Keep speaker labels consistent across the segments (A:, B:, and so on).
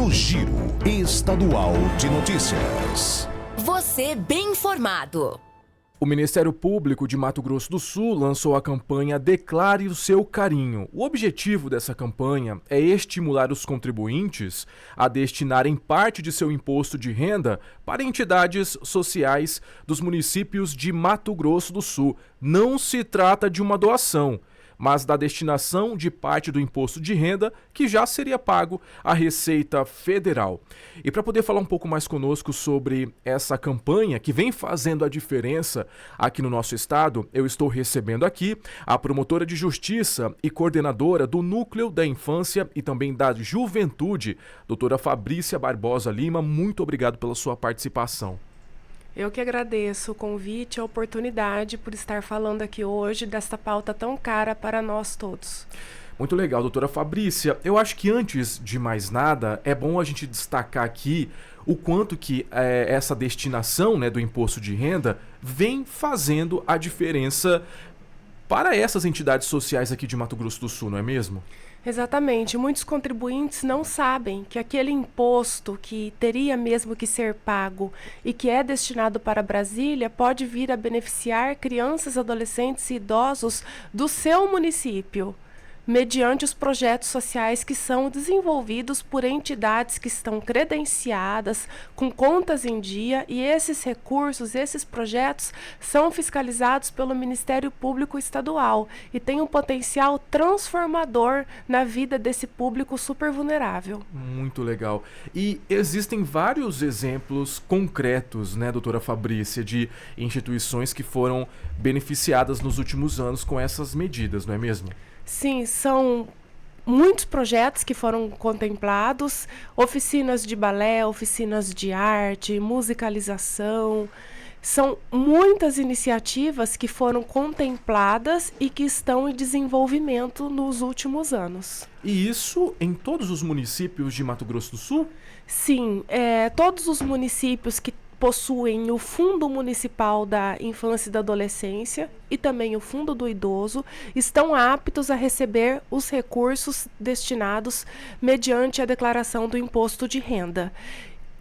A: o Giro Estadual de Notícias.
B: Você bem informado.
C: O Ministério Público de Mato Grosso do Sul lançou a campanha Declare o Seu Carinho. O objetivo dessa campanha é estimular os contribuintes a destinarem parte de seu imposto de renda para entidades sociais dos municípios de Mato Grosso do Sul. Não se trata de uma doação, mas da destinação de parte do imposto de renda que já seria pago à Receita Federal. E para poder falar um pouco mais conosco sobre essa campanha que vem fazendo a diferença aqui no nosso estado, eu estou recebendo aqui a promotora de justiça e coordenadora do Núcleo da Infância e também da Juventude, doutora Fabrícia Barbosa Lima. Muito obrigado pela sua participação.
D: Eu que agradeço o convite e a oportunidade por estar falando aqui hoje desta pauta tão cara para nós todos.
C: Muito legal, doutora Fabrícia. Eu acho que antes de mais nada, é bom a gente destacar aqui o quanto que essa destinação, né, do imposto de renda vem fazendo a diferença para essas entidades sociais aqui de Mato Grosso do Sul, não é mesmo?
D: Exatamente. Muitos contribuintes não sabem que aquele imposto que teria mesmo que ser pago e que é destinado para Brasília pode vir a beneficiar crianças, adolescentes e idosos do seu município, mediante os projetos sociais que são desenvolvidos por entidades que estão credenciadas, com contas em dia, e esses recursos, esses projetos são fiscalizados pelo Ministério Público Estadual e têm um potencial transformador na vida desse público super vulnerável.
C: Muito legal. E existem vários exemplos concretos, né, doutora Fabrícia, de instituições que foram beneficiadas nos últimos anos com essas medidas, não é mesmo?
D: Sim, são muitos projetos que foram contemplados, oficinas de balé, oficinas de arte, musicalização. São muitas iniciativas que foram contempladas e que estão em desenvolvimento nos últimos anos.
C: E isso em todos os municípios de Mato Grosso do Sul?
D: Sim, todos os municípios que possuem o Fundo Municipal da Infância e da Adolescência e também o Fundo do Idoso, estão aptos a receber os recursos destinados mediante a declaração do imposto de renda.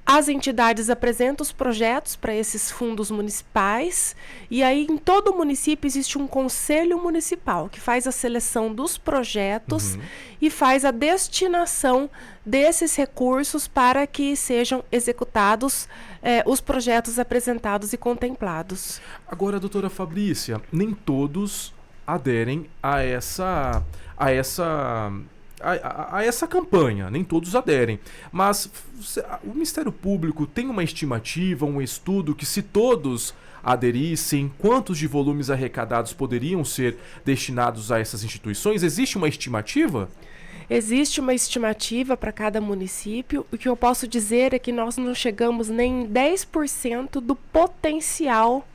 D: As entidades apresentam os projetos para esses fundos municipais e aí em todo o município existe um conselho municipal que faz a seleção dos projetos e faz a destinação desses recursos para que sejam executados os projetos apresentados e contemplados.
C: Agora, doutora Fabrícia, nem todos aderem a essa campanha, nem todos aderem, mas o Ministério Público tem uma estimativa, um estudo que se todos aderissem, quantos de volumes arrecadados poderiam ser destinados a essas instituições? Existe uma estimativa?
D: Existe uma estimativa para cada município. O que eu posso dizer é que nós não chegamos nem em 10% do potencial,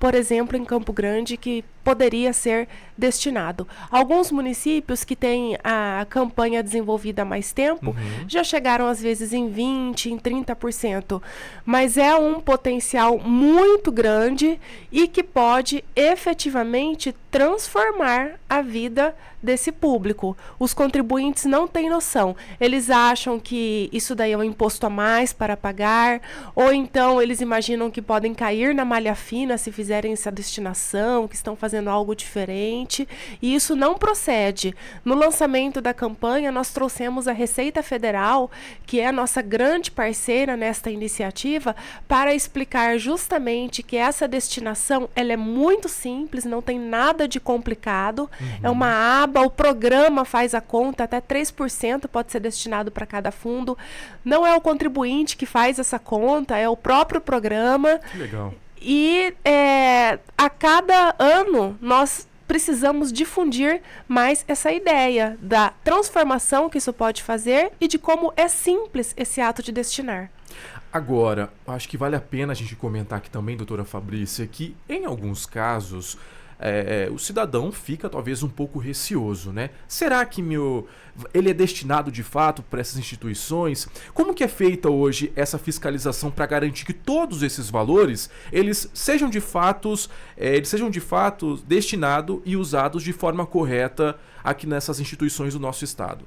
D: por exemplo, em Campo Grande, que poderia ser destinado. Alguns municípios que têm a campanha desenvolvida há mais tempo já chegaram às vezes em 20%, em 30%, mas é um potencial muito grande e que pode efetivamente transformar a vida desse público. Os contribuintes não têm noção. Eles acham que isso daí é um imposto a mais para pagar, ou então eles imaginam que podem cair na malha fina se fizerem essa destinação, que estão fazendo algo diferente, e isso não procede. No lançamento da campanha, nós trouxemos a Receita Federal, que é a nossa grande parceira nesta iniciativa, para explicar justamente que essa destinação ela é muito simples, não tem nada de complicado, é uma aba, o programa faz a conta, até 3% pode ser destinado para cada fundo, não é o contribuinte que faz essa conta, é o próprio programa.
C: Que legal.
D: E a cada ano nós precisamos difundir mais essa ideia da transformação que isso pode fazer e de como é simples esse ato de destinar.
C: Agora, acho que vale a pena a gente comentar aqui também, doutora Fabrícia, que em alguns casos o cidadão fica talvez um pouco receoso, né? Será que ele é destinado de fato para essas instituições? Como que é feita hoje essa fiscalização para garantir que todos esses valores eles sejam de fato destinados e usados de forma correta aqui nessas instituições do nosso estado?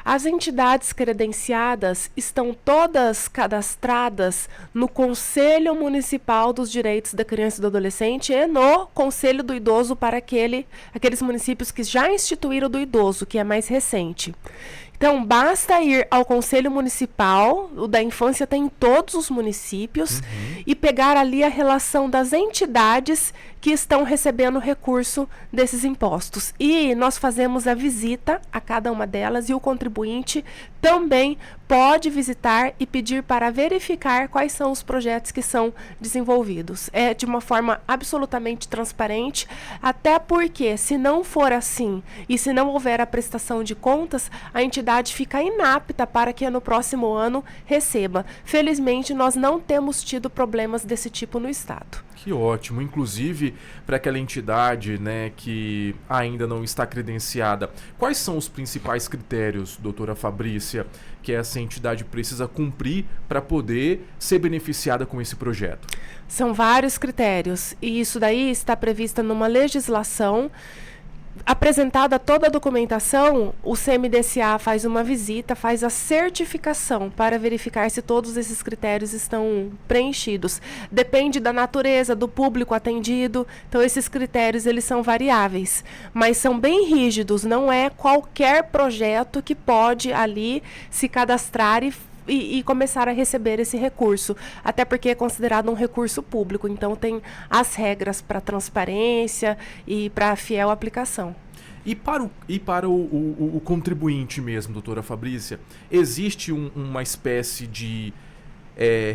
D: As entidades credenciadas estão todas cadastradas no Conselho Municipal dos Direitos da Criança e do Adolescente e no Conselho do Idoso para aqueles municípios que já instituíram do idoso, que é mais recente. Então, basta ir ao Conselho Municipal, o da Infância tem em todos os municípios, e pegar ali a relação das entidades que estão recebendo recurso desses impostos. E nós fazemos a visita a cada uma delas e o contribuinte também pode visitar e pedir para verificar quais são os projetos que são desenvolvidos. É de uma forma absolutamente transparente, até porque, se não for assim e se não houver a prestação de contas, a entidade fica inapta para que no próximo ano receba. Felizmente, nós não temos tido problemas desse tipo no Estado.
C: Que ótimo. Inclusive, para aquela entidade, né, que ainda não está credenciada, quais são os principais critérios, doutora Fabrícia, que essa entidade precisa cumprir para poder ser beneficiada com esse projeto?
D: São vários critérios, e isso daí está previsto numa legislação. Apresentada toda a documentação, o CMDCA faz uma visita, faz a certificação para verificar se todos esses critérios estão preenchidos. Depende da natureza, do público atendido, então esses critérios eles são variáveis, mas são bem rígidos, não é qualquer projeto que pode ali se cadastrar e começar a receber esse recurso, até porque é considerado um recurso público, então tem as regras para transparência e para fiel aplicação.
C: E para o contribuinte mesmo, doutora Fabrícia, existe uma espécie de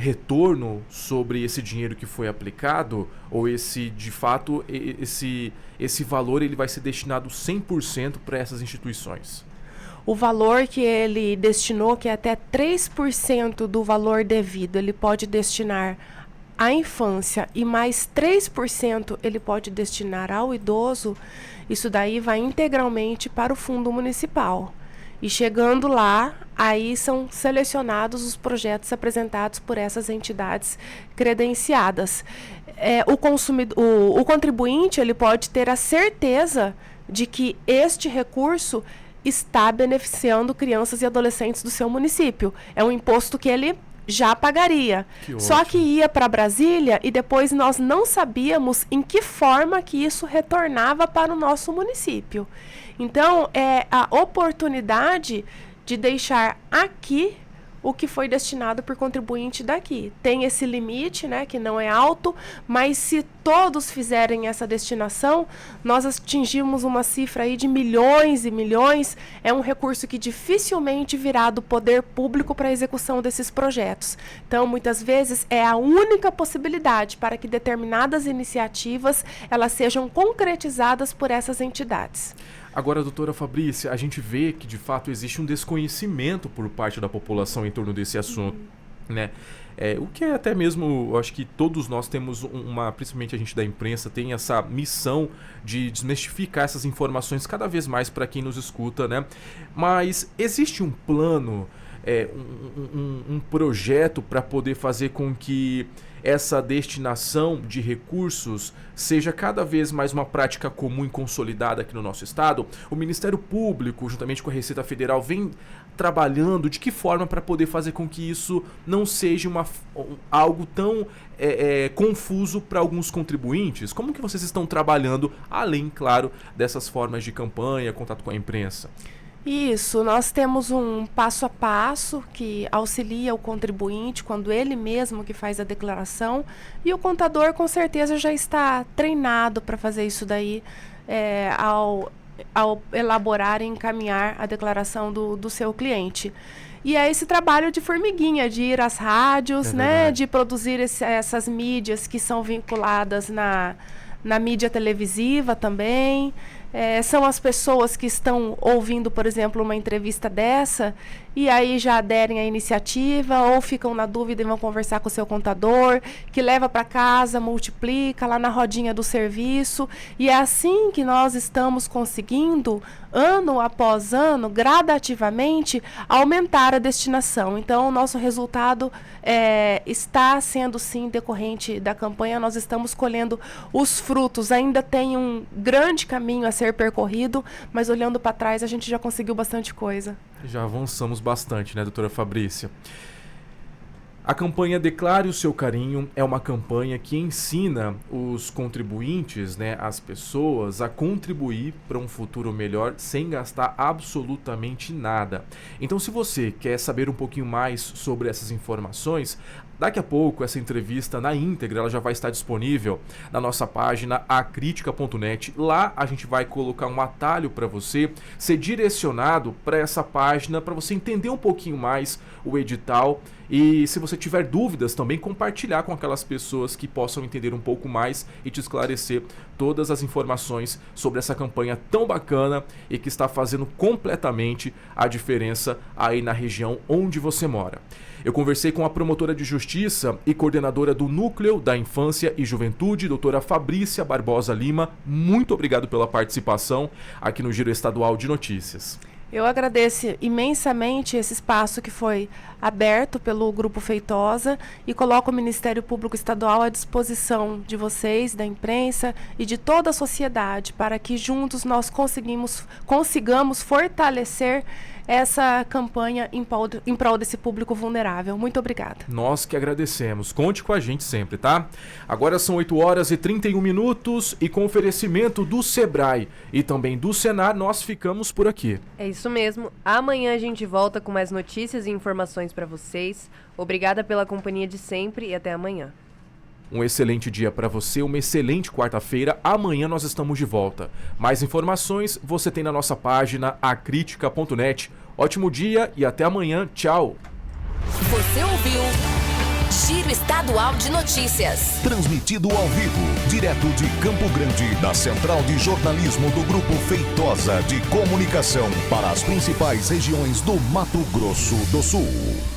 C: retorno sobre esse dinheiro que foi aplicado? Ou de fato, esse valor ele vai ser destinado 100% para essas instituições?
D: O valor que ele destinou, que é até 3% do valor devido, ele pode destinar à infância e mais 3% ele pode destinar ao idoso, isso daí vai integralmente para o fundo municipal. E chegando lá, aí são selecionados os projetos apresentados por essas entidades credenciadas. O contribuinte ele pode ter a certeza de que este recurso está beneficiando crianças e adolescentes do seu município. É um imposto que ele já pagaria. Só que ia para Brasília e depois nós não sabíamos em que forma que isso retornava para o nosso município. Então, é a oportunidade de deixar aqui o que foi destinado por contribuinte daqui. Tem esse limite, né, que não é alto, mas se todos fizerem essa destinação, nós atingimos uma cifra aí de milhões e milhões. É um recurso que dificilmente virá do poder público para a execução desses projetos. Então, muitas vezes, é a única possibilidade para que determinadas iniciativas elas sejam concretizadas por essas entidades.
C: Agora, doutora Fabrícia, a gente vê que, de fato, existe um desconhecimento por parte da população em torno desse assunto, né? O que é até mesmo, eu acho que todos nós temos principalmente a gente da imprensa, tem essa missão de desmistificar essas informações cada vez mais para quem nos escuta, né? Mas existe um plano, um projeto para poder fazer com que essa destinação de recursos seja cada vez mais uma prática comum e consolidada aqui no nosso estado? O Ministério Público, juntamente com a Receita Federal, vem trabalhando de que forma para poder fazer com que isso não seja algo tão confuso para alguns contribuintes? Como que vocês estão trabalhando, além, claro, dessas formas de campanha, contato com a imprensa?
D: Isso, nós temos um passo a passo que auxilia o contribuinte quando ele mesmo que faz a declaração, e o contador com certeza já está treinado para fazer isso daí ao elaborar e encaminhar a declaração do seu cliente. E é esse trabalho de formiguinha, de ir às rádios, né, de produzir essas mídias que são vinculadas na mídia televisiva também. São as pessoas que estão ouvindo, por exemplo, uma entrevista dessa e aí já aderem à iniciativa ou ficam na dúvida e vão conversar com o seu contador, que leva para casa, multiplica lá na rodinha do serviço. E é assim que nós estamos conseguindo, ano após ano, gradativamente, aumentar a destinação. Então, o nosso resultado está sendo, sim, decorrente da campanha. Nós estamos colhendo os frutos. Ainda tem um grande caminho a ser percorrido, mas olhando para trás, a gente já conseguiu bastante coisa.
C: Já avançamos bastante, né, doutora Fabrícia? A campanha Declare o Seu Carinho é uma campanha que ensina os contribuintes, né, as pessoas, a contribuir para um futuro melhor sem gastar absolutamente nada. Então, se você quer saber um pouquinho mais sobre essas informações, daqui a pouco essa entrevista na íntegra ela já vai estar disponível na nossa página acritica.net. Lá a gente vai colocar um atalho para você ser direcionado para essa página, para você entender um pouquinho mais o edital e, se você tiver dúvidas, também compartilhar com aquelas pessoas que possam entender um pouco mais e te esclarecer todas as informações sobre essa campanha tão bacana e que está fazendo completamente a diferença aí na região onde você mora. Eu conversei com a promotora de justiça e coordenadora do Núcleo da Infância e Juventude, doutora Fabrícia Barbosa Lima. Muito obrigado pela participação aqui no Giro Estadual de Notícias.
D: Eu agradeço imensamente esse espaço que foi aberto pelo Grupo Feitosa e coloco o Ministério Público Estadual à disposição de vocês, da imprensa e de toda a sociedade, para que juntos nós consigamos fortalecer essa campanha em prol desse público vulnerável. Muito obrigada.
C: Nós que agradecemos. Conte com a gente sempre, tá? Agora são 8h31 e com oferecimento do Sebrae e também do Senar, nós ficamos por aqui.
E: É isso mesmo. Amanhã a gente volta com mais notícias e informações para vocês. Obrigada pela companhia de sempre e até amanhã.
C: Um excelente dia para você, uma excelente quarta-feira. Amanhã nós estamos de volta. Mais informações você tem na nossa página acritica.net. Ótimo dia e até amanhã. Tchau.
B: Você ouviu Giro Estadual de Notícias.
A: Transmitido ao vivo, direto de Campo Grande, da Central de Jornalismo do Grupo Feitosa de Comunicação, para as principais regiões do Mato Grosso do Sul.